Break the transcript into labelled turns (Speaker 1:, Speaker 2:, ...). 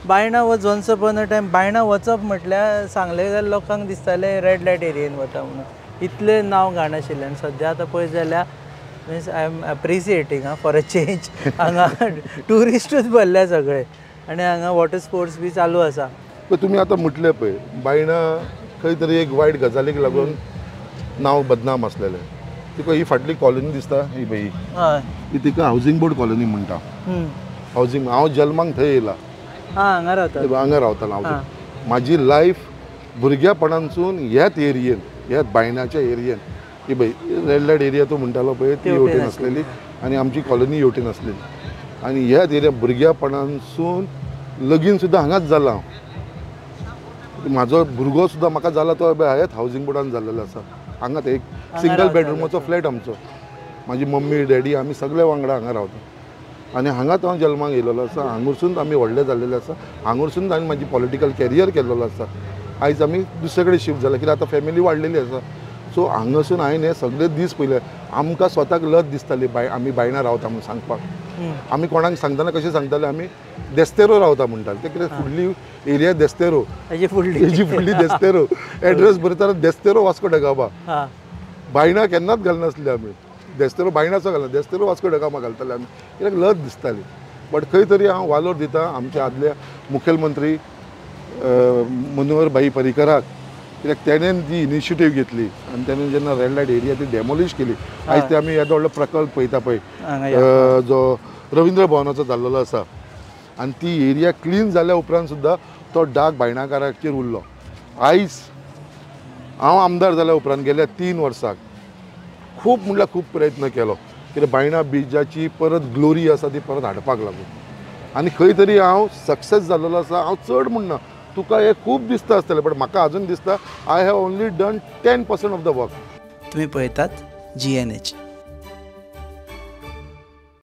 Speaker 1: बायणा वच once upon a time बायणा वचप म्हटल्यार सांगले जाल्यार लोकांक दिसतालें रेड लायट एरियेन वता म्हणून इतलें नांव घाणाशिल्लें आनी सद्या आतां पळयत जाल्यार means I am appreciating for a change हांगा ट्युरिस्टूच भरले सगळे आनी हांगा वॉटर स्पोर्ट्स बी चालू आसा.
Speaker 2: तुमी आतां म्हटलें पळय बायणा खंय तरी एक वायट गजालीक लागून नांव बदनाम आसलेलें. तुका ही फाटली कॉलनी दिसता ही पळय ही तिका हावजींग बोर्ड कॉलनी म्हणटा. हावजींग हांव जल्माक थंय येयला
Speaker 1: हांगा
Speaker 2: रावतालो हांव. म्हाजी लायफ भुरग्यापणानसून ह्याच एरियेन ह्याच बायणाच्या एरियेन ही पळय रेड लायट एरिया तूं म्हणटालो पळय ती हेवटेन आसलेली आनी आमची कॉलनी हेवटेन आसलेली आनी ह्याच एरिया भुरग्यापणानसून लगीन सुद्दां हांगाच जाला हांव. म्हाजो भुरगो सुद्दां म्हाका जाला तो ह्याच हावजींग बोर्डान जाल्लेलो आसा. हांगाच एक सिंगल बेडरूमाचो फ्लॅट आमचो. म्हाजी मम्मी डॅडी आमी सगळे वांगडा हांगा रावता आनी हांगाच हांव जल्माक येयलेलो आसा. हांगरसून आमी व्हडले जाल्लेले आसा. हांगरसून हांवें म्हाजी पॉलिटिकल कॅरियर केल्लो आसा. आयज आमी दुसरे कडेन शिफ्ट जाला कित्याक आतां फॅमिली वाडलेली आसा. सो हांगासून हांवें हे सगळे दीस पयले. आमकां स्वताक लज दिसताली आमी बायणा रावता म्हणून सांगपाक. आमी कोणाक सांगतना कशें सांगताले आमी देस्तेरो रावता म्हणटाले. ते कितें फुडली एरिया देस्तेरो हेजी फुडली देस्तेरो एड्रेस बरयतना देस्तेरो वास्को डगामा. बायणा केन्नाच घालनासले आमी. देस्तेरो बायणाचो घालना देस्तेरो वास्को डगामा घालताले आमी कित्याक लज दिसताली. बट खंय तरी हांव वालोर दिता आमच्या आदल्या मुखेलमंत्री मनोहर भाई पर्रीकराक कित्याक तेणेन ती इनिशिएटीव घेतली आनी तेणेन जेन्ना रेड लायट एरिया ती डेमोलिश केली. आयज ते आमी येदो व्हडलो प्रकल्प पळयता पळय जो रवींद्र भवनाचो जाल्लो आसा आनी ती एरिया क्लीन जाल्या उपरांत सुद्दां तो डाग बायणाकाराचेर उरलो. आयज हांव आमदार जाल्या उपरांत गेल्या 3 वर्साक खूब म्हणल्यार खूब प्रयत्न केलो कित्याक बायणा बिचाची परत ग्लोरी आसा ती परत हाडपाक लागून आनी खंय तरी हांव सक्सेस जाल्लो आसा. हांव चड म्हणना तुका हे खूब दिसता आसतलें बट म्हाका अजून दिसता I have only done 10% of the work.
Speaker 1: तुम्ही पळयतात GNH.